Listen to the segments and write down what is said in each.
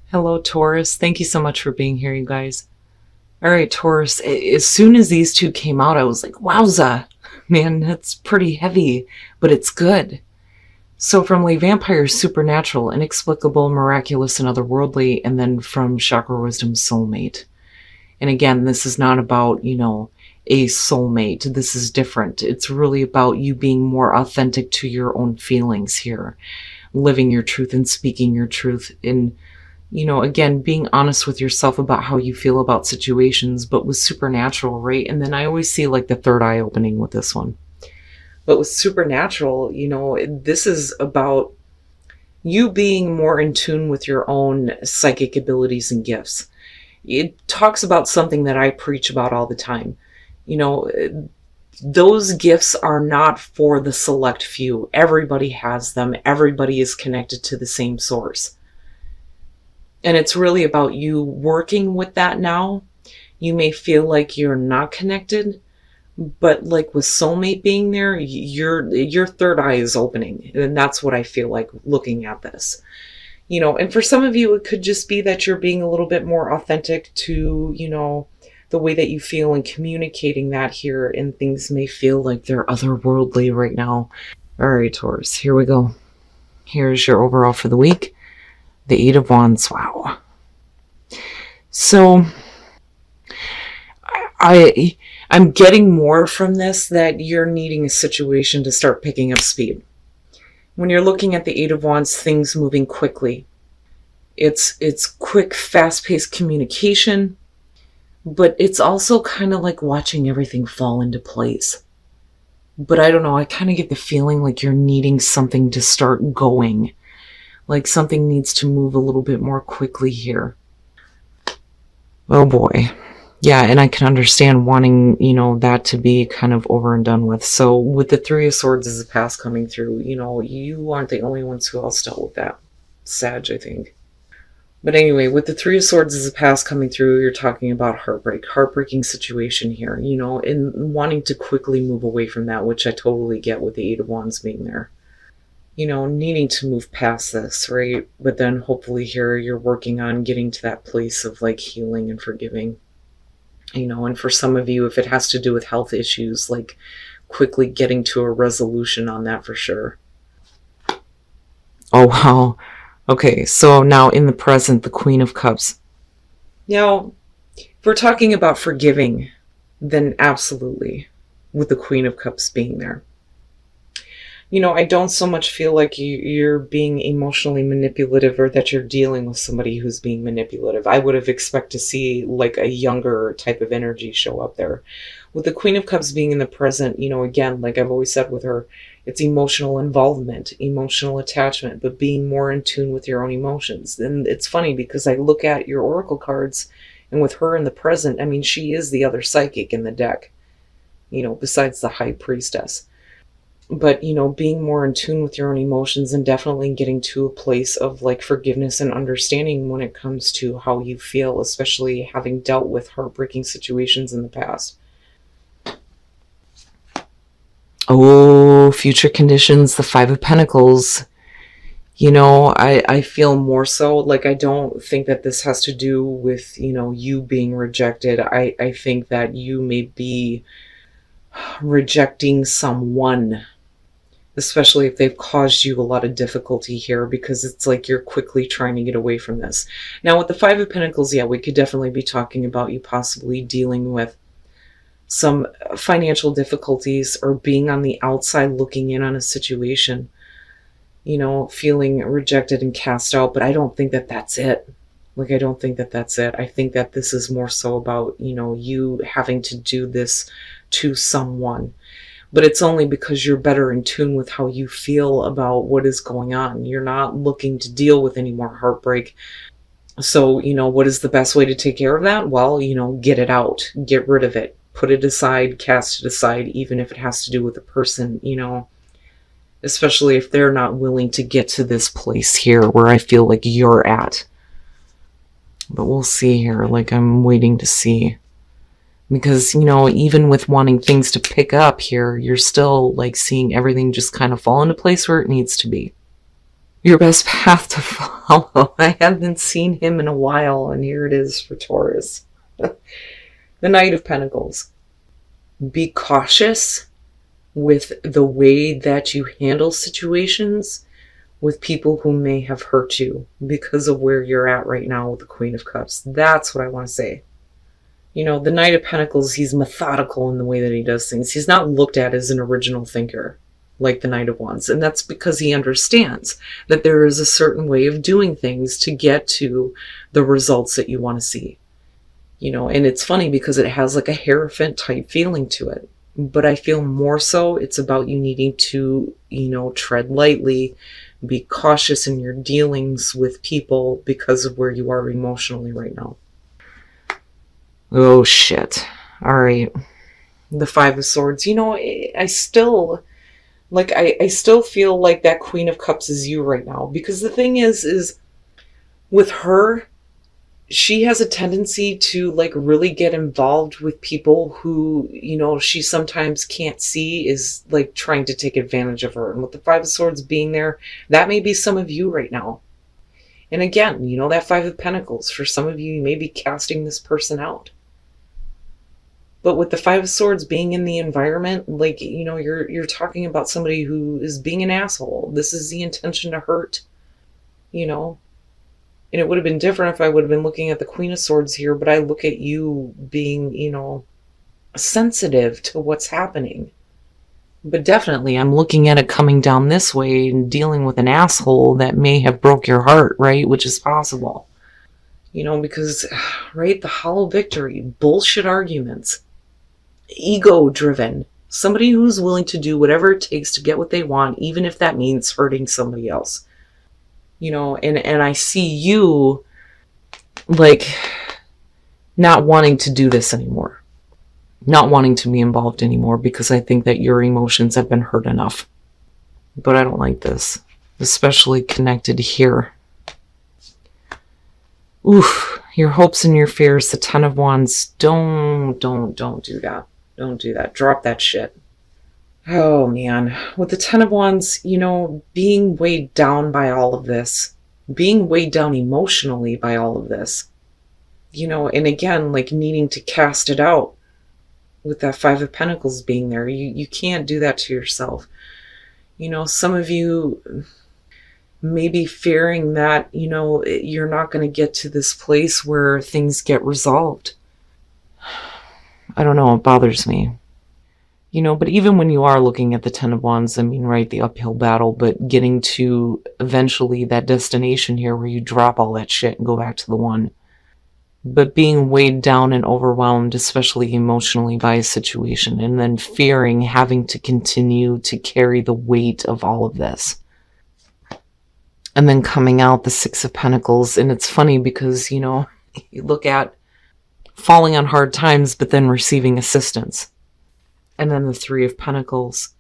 Hello, Taurus. Thank you so much for being here, you guys. All right, Taurus, as soon as these two came out, I was like, wowza, man, that's pretty heavy, but it's good. So, from like vampire, supernatural, inexplicable, miraculous, and otherworldly, and then from chakra wisdom, soulmate. And again, this is not about, a soulmate. This is different. It's really about you being more authentic to your own feelings here, living your truth and speaking your truth in again, being honest with yourself about how you feel about situations, but with supernatural, right? And then I always see like the third eye opening with this one. But with supernatural, this is about you being more in tune with your own psychic abilities and gifts. It talks about something that I preach about all the time. Those gifts are not for the select few. Everybody has them. Everybody is connected to the same source. And it's really about you working with that now. You may feel like you're not connected, but like with soulmate being there, your third eye is opening. And that's what I feel like looking at this. And for some of you, it could just be that you're being a little bit more authentic to, the way that you feel and communicating that here. And things may feel like they're otherworldly right now. All right, Taurus, here we go. Here's your overall for the week. The Eight of Wands. Wow. So I'm getting more from this that you're needing a situation to start picking up speed. When you're looking at the Eight of Wands, things moving quickly. It's quick, fast-paced communication, but it's also kind of like watching everything fall into place. But I don't know, I kind of get the feeling like you're needing something to start going. Like something needs to move a little bit more quickly here. Oh boy. Yeah, and I can understand wanting, that to be kind of over and done with. So with the Three of Swords as a past coming through, you aren't the only ones who else dealt with that. Sag, I think. But anyway, with the Three of Swords as a past coming through, you're talking about heartbreaking situation here, and wanting to quickly move away from that, which I totally get with the Eight of Wands being there. Needing to move past this, right? But then hopefully here you're working on getting to that place of like healing and forgiving. And for some of you, if it has to do with health issues, like quickly getting to a resolution on that for sure. Oh, wow. Okay, so now in the present, the Queen of Cups. Now, if we're talking about forgiving, then absolutely, with the Queen of Cups being there. I don't so much feel like you're being emotionally manipulative or that you're dealing with somebody who's being manipulative. I would have expected to see like a younger type of energy show up there. With the Queen of Cups being in the present, again, like I've always said with her, it's emotional involvement, emotional attachment, but being more in tune with your own emotions. And it's funny because I look at your oracle cards and with her in the present, I mean, she is the other psychic in the deck, besides the High Priestess. But, being more in tune with your own emotions and definitely getting to a place of like forgiveness and understanding when it comes to how you feel, especially having dealt with heartbreaking situations in the past. Oh, future conditions, the Five of Pentacles. I feel more so like I don't think that this has to do with, you being rejected. I think that you may be rejecting someone, especially if they've caused you a lot of difficulty here, because it's like you're quickly trying to get away from this. Now with the Five of Pentacles, yeah, we could definitely be talking about you possibly dealing with some financial difficulties or being on the outside looking in on a situation, feeling rejected and cast out. But I don't think that that's it. Like, I don't think that that's it. I think that this is more so about, you having to do this to someone. But it's only because you're better in tune with how you feel about what is going on. You're not looking to deal with any more heartbreak. So, what is the best way to take care of that? Well, get it out, get rid of it, put it aside, cast it aside, even if it has to do with a person, especially if they're not willing to get to this place here where I feel like you're at. But we'll see here. Like, I'm waiting to see. Because, even with wanting things to pick up here, you're still like seeing everything just kind of fall into place where it needs to be. Your best path to follow. I haven't seen him in a while, and here it is for Taurus. The Knight of Pentacles. Be cautious with the way that you handle situations with people who may have hurt you because of where you're at right now with the Queen of Cups. That's what I want to say. You know, the Knight of Pentacles, he's methodical in the way that he does things. He's not looked at as an original thinker like the Knight of Wands. And that's because he understands that there is a certain way of doing things to get to the results that you want to see. You know, and it's funny because it has like a Hierophant type feeling to it. But I feel more so it's about you needing to, you know, tread lightly, be cautious in your dealings with people because of where you are emotionally right now. Oh, shit. All right. The Five of Swords. You know, I still feel like that Queen of Cups is you right now. Because the thing is with her, she has a tendency to like really get involved with people who, you know, she sometimes can't see is like trying to take advantage of her. And with the Five of Swords being there, that may be some of you right now. And again, you know, that Five of Pentacles, for some of you, you may be casting this person out. But with the Five of Swords being in the environment, like, you know, you're talking about somebody who is being an asshole. This is the intention to hurt, you know. And it would have been different if I would have been looking at the Queen of Swords here, but I look at you being, you know, sensitive to what's happening. But definitely, I'm looking at it coming down this way and dealing with an asshole that may have broke your heart, right? Which is possible. You know, because, right, the hollow victory, bullshit arguments, ego-driven, somebody who's willing to do whatever it takes to get what they want, even if that means hurting somebody else. You know, and I see you like not wanting to do this anymore, not wanting to be involved anymore, because I think that your emotions have been hurt enough. But I don't like this, especially connected here. Oof, your hopes and your fears, the Ten of Wands. Don't do that. Don't do that. Drop that shit. Oh, man. With the Ten of Wands, you know, being weighed down by all of this, being weighed down emotionally by all of this, you know, and again, like needing to cast it out with that Five of Pentacles being there. You can't do that to yourself. You know, some of you may be fearing that, you know, you're not going to get to this place where things get resolved. I don't know. It bothers me. You know, but even when you are looking at the Ten of Wands, I mean, right, the uphill battle, but getting to eventually that destination here where you drop all that shit and go back to the one. But being weighed down and overwhelmed, especially emotionally, by a situation, and then fearing having to continue to carry the weight of all of this. And then coming out the Six of Pentacles, and it's funny because, you know, you look at falling on hard times, but then receiving assistance. And then the Three of Pentacles.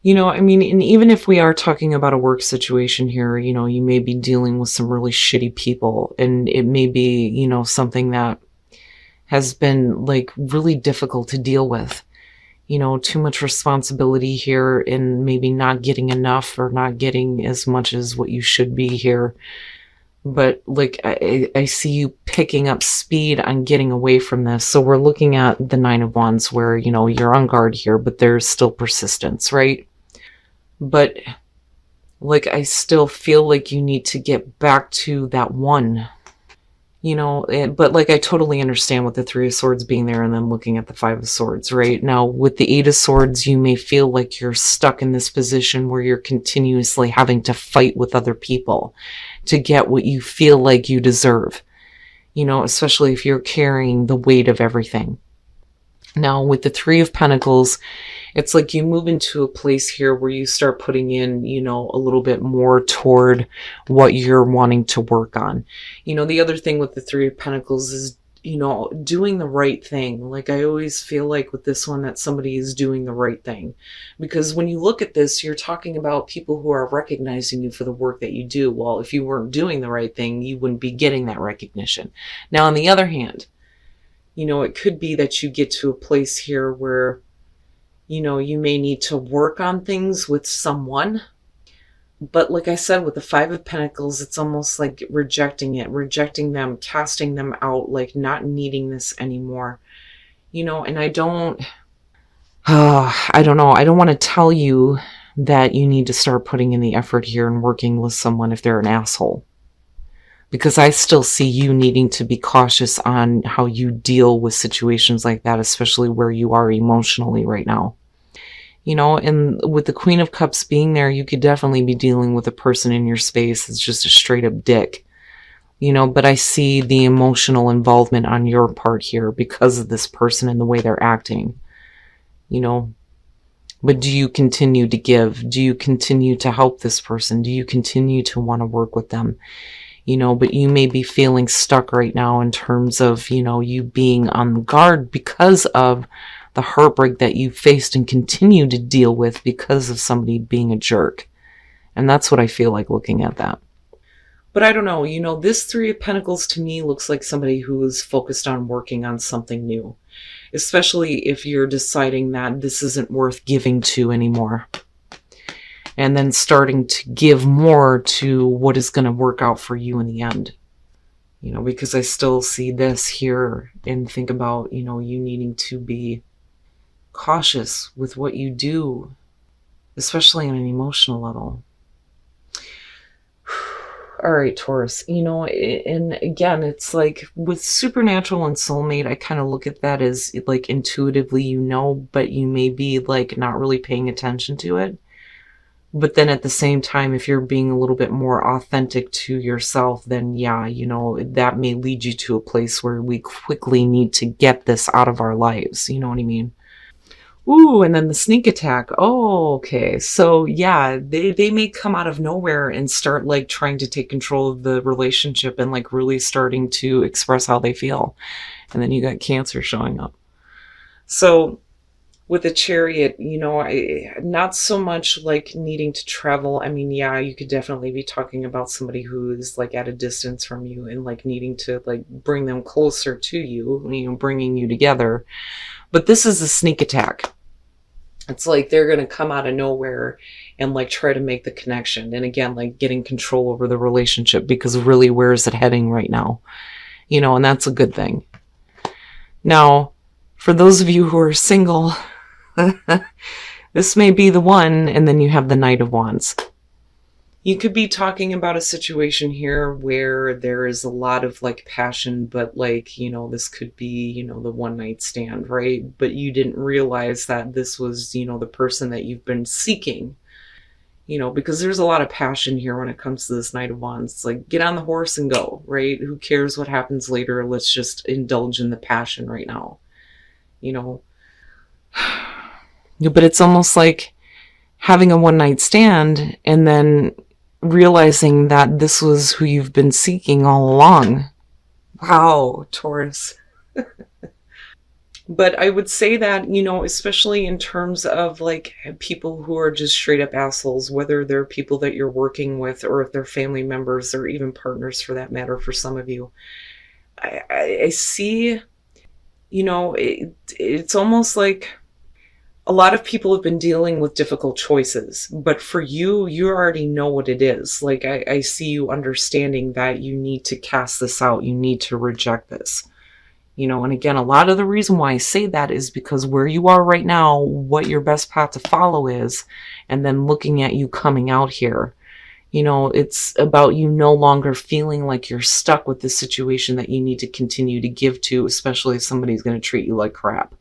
You know, I mean, and even if we are talking about a work situation here, you know, you may be dealing with some really shitty people, and it may be, you know, something that has been like really difficult to deal with. You know, too much responsibility here and maybe not getting enough or not getting as much as what you should be here. But like, I see you picking up speed on getting away from this. So we're looking at the Nine of Wands where, you know, you're on guard here, but there's still persistence, right? But like, I still feel like you need to get back to that one, you know, but like, I totally understand with the Three of Swords being there and then looking at the Five of Swords, right? Now with the Eight of Swords, you may feel like you're stuck in this position where you're continuously having to fight with other people to get what you feel like you deserve, you know, especially if you're carrying the weight of everything. Now with the Three of Pentacles, it's like you move into a place here where you start putting in, you know, a little bit more toward what you're wanting to work on. You know, the other thing with the Three of Pentacles is, you know, doing the right thing. Like, I always feel like with this one that somebody is doing the right thing. Because when you look at this, you're talking about people who are recognizing you for the work that you do. Well, if you weren't doing the right thing, you wouldn't be getting that recognition. Now, on the other hand, you know, it could be that you get to a place here where, you know, you may need to work on things with someone, But like I said, with the Five of Pentacles, it's almost like rejecting it, rejecting them, casting them out, like not needing this anymore. And I don't know. I don't want to tell you that you need to start putting in the effort here and working with someone if they're an asshole. Because I still see you needing to be cautious on how you deal with situations like that, especially where you are emotionally right now. And with the Queen of Cups being there, you could definitely be dealing with a person in your space that's just a straight up dick. But I see the emotional involvement on your part here because of this person and the way they're acting. But do you continue to give? Do you continue to help this person? Do you continue to want to work with them? But you may be feeling stuck right now in terms of, you being on guard because of the heartbreak that you faced and continue to deal with because of somebody being a jerk. And that's what I feel like looking at that. But I don't know, this Three of Pentacles to me looks like somebody who is focused on working on something new, especially if you're deciding that this isn't worth giving to anymore. And then starting to give more to what is going to work out for you in the end. Because I still see this here and think about, you needing to be cautious with what you do, especially on an emotional level. All right, Taurus, and again, it's like with supernatural and soulmate, I kind of look at that as like intuitively, but you may be like not really paying attention to it. But then at the same time, if you're being a little bit more authentic to yourself, then yeah, that may lead you to a place where we quickly need to get this out of our lives. You know what I mean? Ooh, and then the sneak attack. Oh, okay. So yeah, they may come out of nowhere and start like trying to take control of the relationship and like really starting to express how they feel. And then you got Cancer showing up. So with the Chariot, not so much like needing to travel. I mean, yeah, you could definitely be talking about somebody who is like at a distance from you and like needing to like bring them closer to you, bringing you together. But this is a sneak attack. It's like they're going to come out of nowhere and like try to make the connection. And again, like getting control over the relationship, because really, where is it heading right now? And that's a good thing. Now, for those of you who are single, this may be the one. And then you have the Knight of Wands. You could be talking about a situation here where there is a lot of like passion, but like, this could be, the one night stand, right? But you didn't realize that this was, the person that you've been seeking, because there's a lot of passion here when it comes to this Knight of Wands. It's like, get on the horse and go, right? Who cares what happens later? Let's just indulge in the passion right now, But it's almost like having a one night stand and then realizing that this was who you've been seeking all along. Wow, Taurus. But I would say that, especially in terms of like people who are just straight up assholes, whether they're people that you're working with or if they're family members or even partners for that matter, for some of you, I see, it's almost like a lot of people have been dealing with difficult choices, but for you, you already know what it is. Like, I see you understanding that you need to cast this out. You need to reject this. And again, a lot of the reason why I say that is because where you are right now, what your best path to follow is, and then looking at you coming out here, it's about you no longer feeling like you're stuck with the situation that you need to continue to give to, especially if somebody's going to treat you like crap.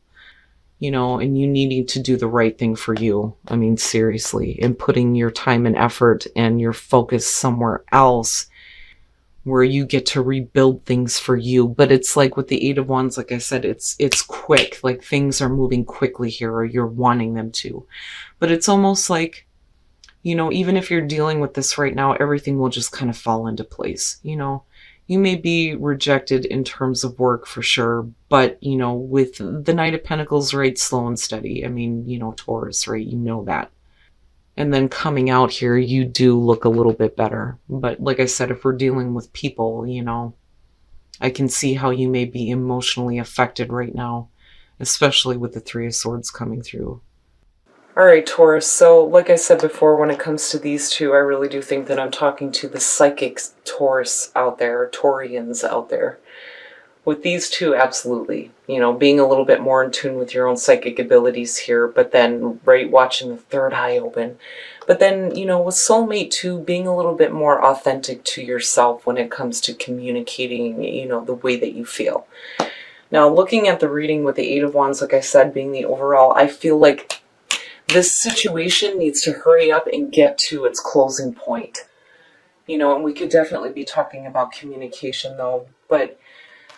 And you needing to do the right thing for you. I mean, seriously, and putting your time and effort and your focus somewhere else where you get to rebuild things for you. But it's like with the Eight of Wands, like I said, it's quick, like things are moving quickly here, or you're wanting them to. But it's almost like, even if you're dealing with this right now, everything will just kind of fall into place. You may be rejected in terms of work for sure, but, with the Knight of Pentacles, right, slow and steady. I mean, Taurus, right, that. And then coming out here, you do look a little bit better. But like I said, if we're dealing with people, I can see how you may be emotionally affected right now, especially with the Three of Swords coming through. All right, Taurus. So, like I said before, when it comes to these two, I really do think that I'm talking to the psychic Taurus out there, Taurians out there. With these two, absolutely. You know, being a little bit more in tune with your own psychic abilities here, but then, right, watching the third eye open. But then, you know, with soulmate too, being a little bit more authentic to yourself when it comes to communicating, you know, the way that you feel. Now, looking at the reading with the Eight of Wands, like I said, being the overall, I feel like this situation needs to hurry up and get to its closing point. You know, and we could definitely be talking about communication though, but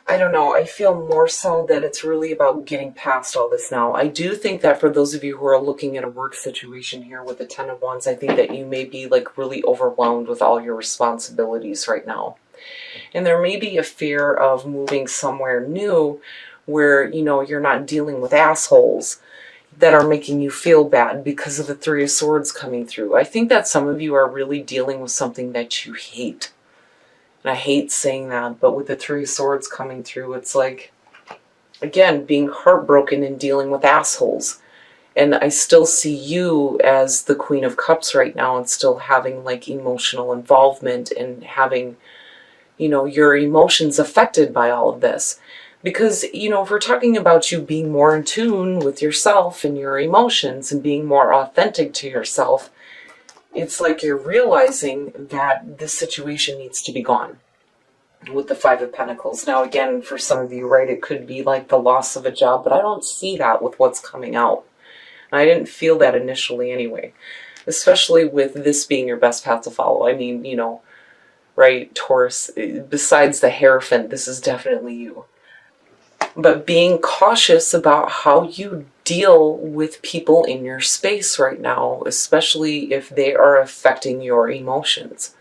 I don't know, I feel more so that it's really about getting past all this now. I do think that for those of you who are looking at a work situation here with the Ten of Wands, I think that you may be like really overwhelmed with all your responsibilities right now. And there may be a fear of moving somewhere new where, you know, you're not dealing with assholes that are making you feel bad because of the Three of Swords coming through. I think that some of you are really dealing with something that you hate. And I hate saying that, but with the Three of Swords coming through, it's like, again, being heartbroken and dealing with assholes. And I still see you as the Queen of Cups right now and still having like emotional involvement and having, you know, your emotions affected by all of this. Because, you know, if we're talking about you being more in tune with yourself and your emotions and being more authentic to yourself, it's like you're realizing that this situation needs to be gone with the Five of Pentacles. Now, again, for some of you, right, it could be like the loss of a job, but I don't see that with what's coming out. And I didn't feel that initially anyway, especially with this being your best path to follow. I mean, you know, right, Taurus, besides the Hierophant, this is definitely you. But being cautious about how you deal with people in your space right now, especially if they are affecting your emotions.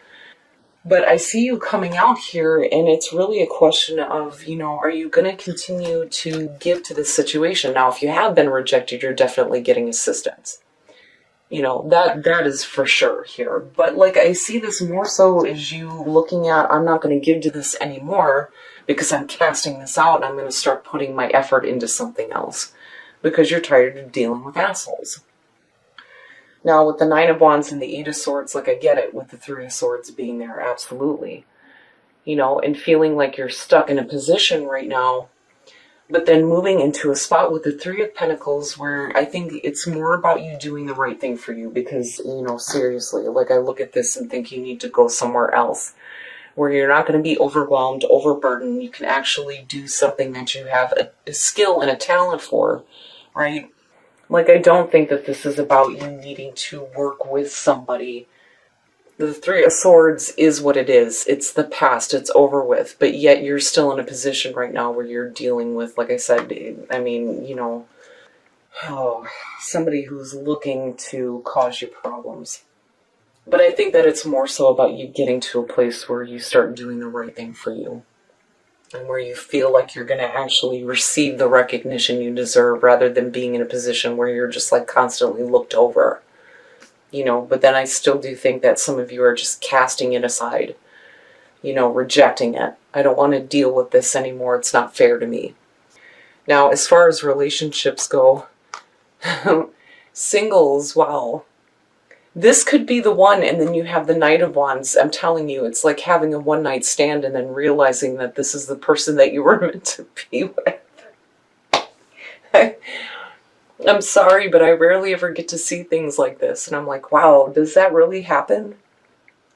But I see you coming out here, and it's really a question of, you know, are you going to continue to give to this situation? Now, if you have been rejected, you're definitely getting assistance. You know, that is for sure here. But like, I see this more so as you looking at, I'm not going to give to this anymore because I'm casting this out and I'm going to start putting my effort into something else because you're tired of dealing with assholes. Now, with the Nine of Wands and the Eight of Swords, like, I get it with the Three of Swords being there, absolutely. You know, and feeling like you're stuck in a position right now, but then moving into a spot with the Three of Pentacles where I think it's more about you doing the right thing for you because, you know, seriously, like, I look at this and think you need to go somewhere else where you're not going to be overwhelmed, overburdened. You can actually do something that you have a skill and a talent for, right? Like, I don't think that this is about you needing to work with somebody. The Three of Swords is what it is. It's the past. It's over with. But yet you're still in a position right now where you're dealing with, like I said, I mean, you know, somebody who's looking to cause you problems. But I think that it's more so about you getting to a place where you start doing the right thing for you. And where you feel like you're going to actually receive the recognition you deserve rather than being in a position where you're just like constantly looked over. You know, but then I still do think that some of you are just casting it aside. You know, rejecting it. I don't want to deal with this anymore. It's not fair to me. Now, as far as relationships go, singles, wow. This could be the one, and then you have the Knight of Wands. I'm telling you, it's like having a one-night stand and then realizing that this is the person that you were meant to be with. I'm sorry, but I rarely ever get to see things like this. And I'm like, wow, does that really happen?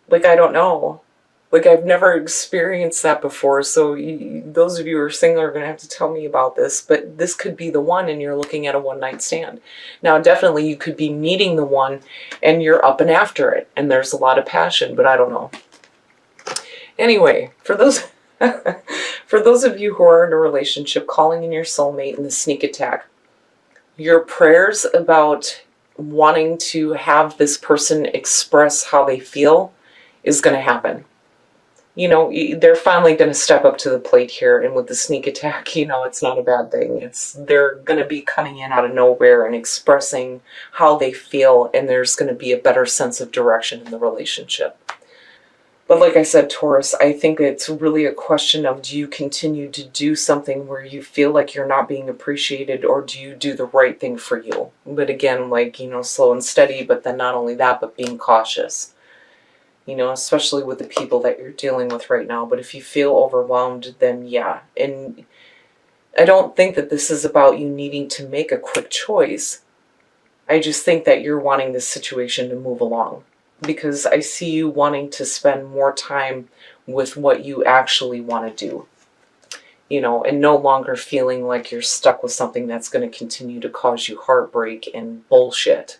Like, I don't know. Like, I've never experienced that before. So those of you who are single are going to have to tell me about this. But this could be the one and you're looking at a one-night stand. Now, definitely you could be meeting the one and you're up and after it. And there's a lot of passion, but I don't know. Anyway, for those... for those of you who are in a relationship, calling in your soulmate and the sneak attack, your prayers about wanting to have this person express how they feel is going to happen. You know, they're finally going to step up to the plate here, and with the sneak attack, you know, it's not a bad thing. They're going to be coming in out of nowhere and expressing how they feel, and there's going to be a better sense of direction in the relationship. But like I said, Taurus, I think it's really a question of, do you continue to do something where you feel like you're not being appreciated, or do you do the right thing for you? But again, like, slow and steady, but then not only that, but being cautious, especially with the people that you're dealing with right now. But if you feel overwhelmed, then yeah. And I don't think that this is about you needing to make a quick choice. I just think that you're wanting this situation to move along, because I see you wanting to spend more time with what you actually want to do, and no longer feeling like you're stuck with something that's going to continue to cause you heartbreak and bullshit.